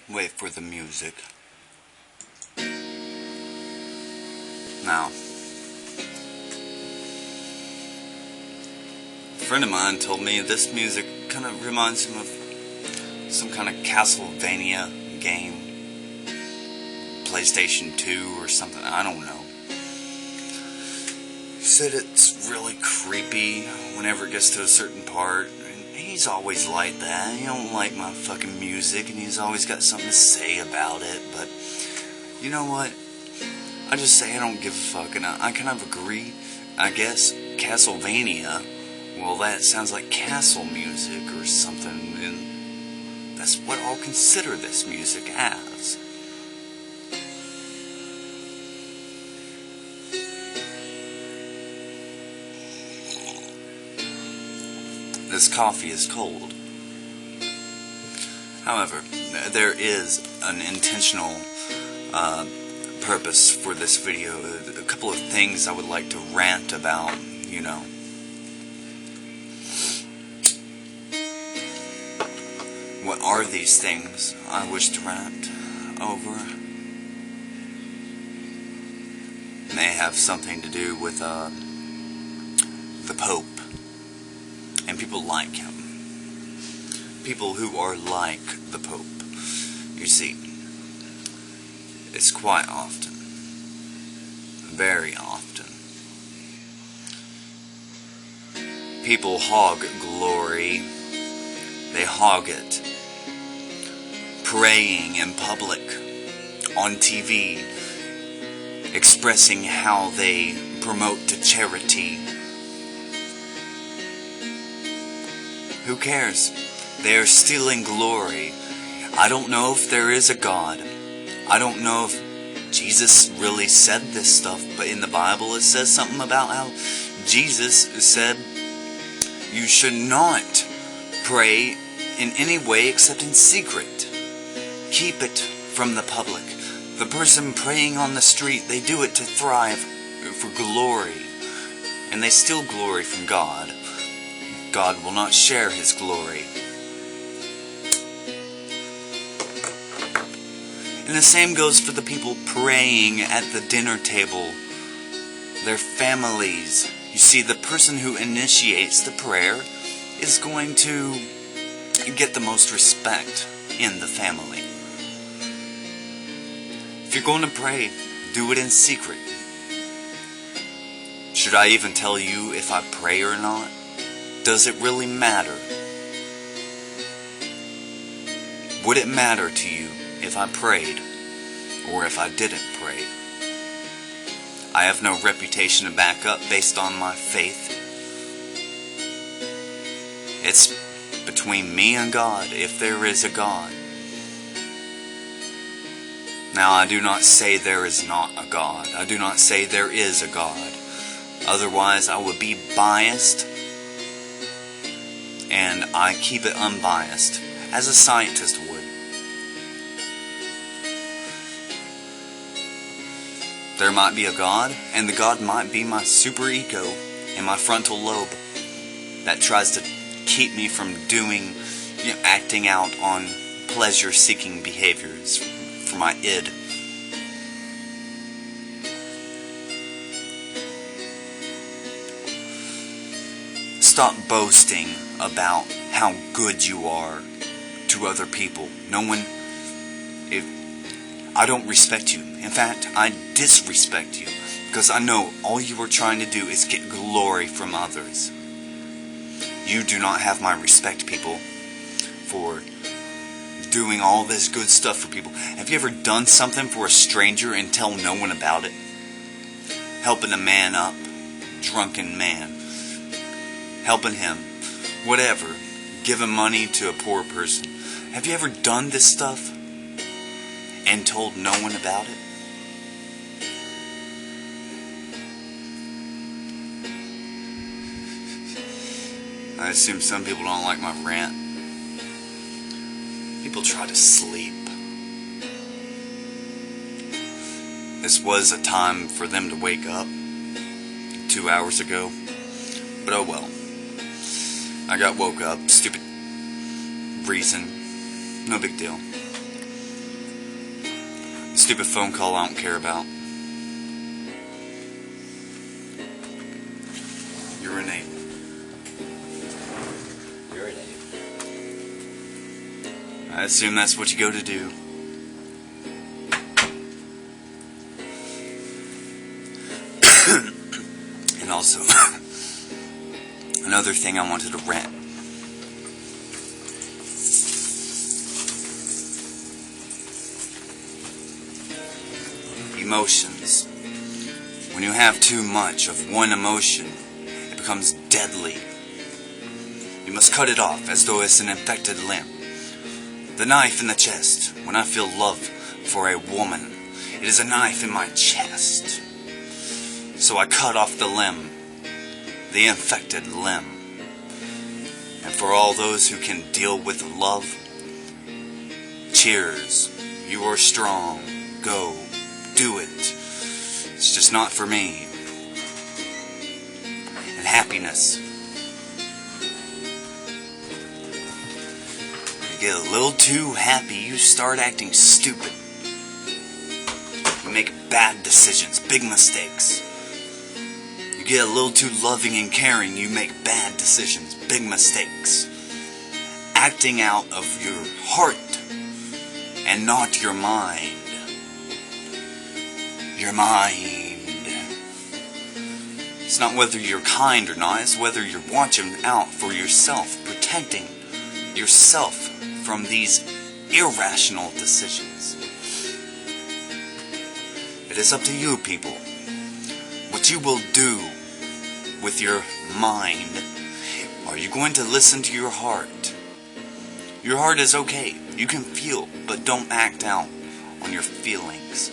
Wait for the music. Now, a friend of mine told me this music kind of reminds him of some kind of Castlevania game. PlayStation 2 or something, I don't know. He said it's really creepy whenever it gets to a certain part. And he's always like that. He don't like my fucking music, and he's always got something to say about it. But you know what? I just say I don't give a fuck, and I kind of agree. I guess Castlevania, well, that sounds like castle music or something, and that's what I'll consider this music as. This coffee is cold. However, there is an intentional purpose for this video. A couple of things I would like to rant about, you know. What are these things I wish to rant over? They have something to do with the Pope. And people like him. People who are like the Pope. You see, it's quite often, very often, people hog glory. They hog it. Praying in public, on TV, expressing how they promote to charity. Who cares? They are stealing glory. I don't know if there is a God. I don't know if Jesus really said this stuff, but in the Bible it says something about how Jesus said you should not pray in any way except in secret. Keep it from the public. The person praying on the street, they do it to thrive for glory, and they steal glory from God. God will not share His glory. And the same goes for the people praying at the dinner table. Their families. You see, the person who initiates the prayer is going to get the most respect in the family. If you're going to pray, do it in secret. Should I even tell you if I pray or not? Does it really matter? Would it matter to you if I prayed or if I didn't pray? I have no reputation to back up based on my faith. It's between me and God, if there is a God. Now, I do not say there is not a God. I do not say there is a God. Otherwise, I would be biased, and I keep it unbiased, as a scientist would. There might be a God, and the God might be my superego and my frontal lobe that tries to keep me from doing, acting out on pleasure-seeking behaviors for my id. Stop boasting about how good you are to other people. I don't respect you. In fact, I disrespect you, because I know all you are trying to do is get glory from others. You do not have my respect, people, for doing all this good stuff for people. Have you ever done something for a stranger and tell no one about it? Helping a man up, drunken man. Helping him, whatever. Giving money to a poor person. Have you ever done this stuff and told no one about it? I assume some people don't like my rant. People try to sleep. This was a time for them to wake up 2 hours ago. But oh well. I got woke up. Stupid reason. No big deal. stupid phone call I don't care about. Urinate. I assume that's what you go to do. And also, another thing I wanted to rant. Emotions. When you have too much of one emotion, it becomes deadly. You must cut it off as though it's an infected limb. The knife in the chest. When I feel love for a woman, it is a knife in my chest. So I cut off the limb, the infected limb. And for all those who can deal with love, cheers. You are strong. Go. Do it. It's just not for me. And happiness. You get a little too happy, you start acting stupid. You make bad decisions, big mistakes. You get a little too loving and caring, you make bad decisions, big mistakes. Acting out of your heart and not your mind. Your mind. It's not whether you're kind or not, it's whether you're watching out for yourself, protecting yourself from these irrational decisions. It is up to you, people, what you will do with your mind. Are you going to listen to your heart? Your heart is okay. You can feel, but don't act out on your feelings.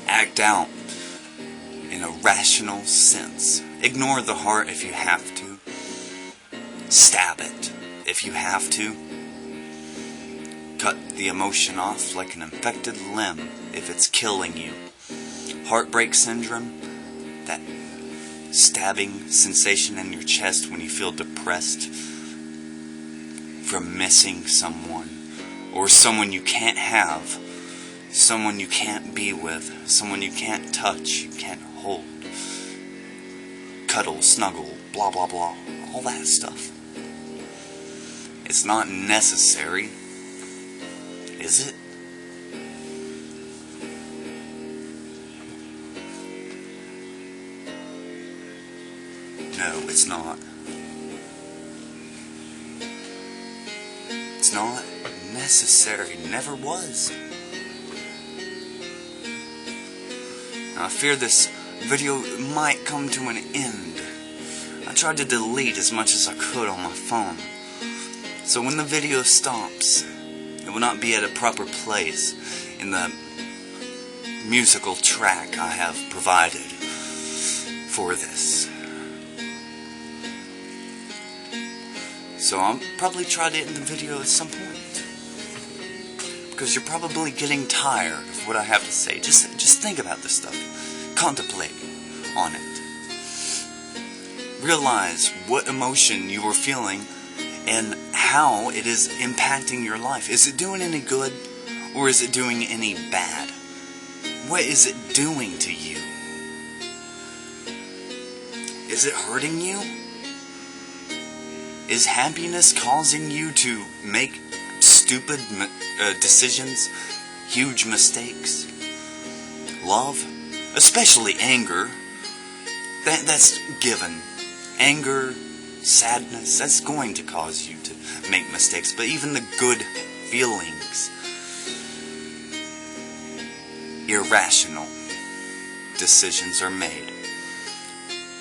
Act out in a rational sense. Ignore the heart if you have to. Stab it if you have to. Cut the emotion off like an infected limb if it's killing you. Heartbreak syndrome, that stabbing sensation in your chest when you feel depressed from missing someone, or someone you can't have, someone you can't be with, someone you can't touch, you can't hold, cuddle, snuggle, blah blah blah, all that stuff. It's not necessary, is it? No, it's not. It's not necessary. Never was. Now, I fear this video might come to an end. I tried to delete as much as I could on my phone. So when the video stops, it will not be at a proper place in the musical track I have provided for this. So I'll probably try to end the video at some point, because you're probably getting tired of what I have to say. Just think about this stuff. Contemplate on it. Realize what emotion you are feeling and how it is impacting your life. Is it doing any good, or is it doing any bad? What is it doing to you? Is it hurting you? Is happiness causing you to make stupid decisions, huge mistakes? Love, especially anger, that's given. Anger, sadness, that's going to cause you to make mistakes. But even the good feelings, irrational decisions are made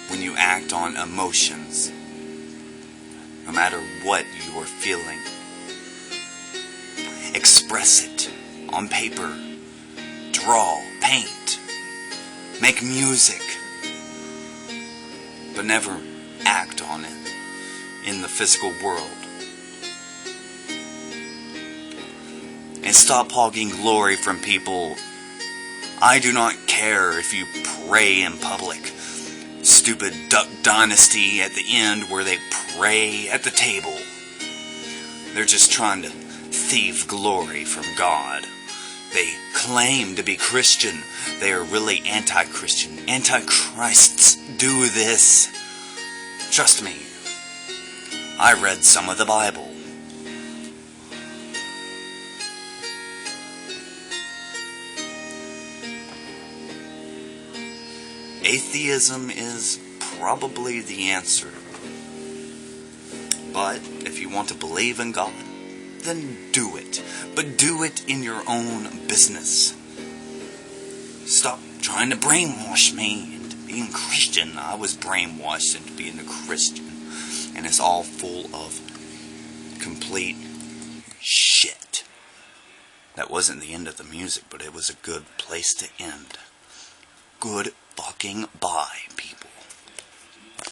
when you act on emotions. No matter what you are feeling, express it on paper, draw, paint, make music, but never act on it in the physical world. And stop hogging glory from people. I do not care if you pray in public. Stupid Duck Dynasty at the end where they pray at the table. They're just trying to thieve glory from God. They claim to be Christian. They are really anti-Christian. Antichrists do this. Trust me. I read some of the Bible. Atheism is probably the answer. But if you want to believe in God, then do it. But do it in your own business. Stop trying to brainwash me into being Christian. I was brainwashed into being a Christian. And it's all full of complete shit. That wasn't the end of the music, but it was a good place to end. Good fucking bye, people.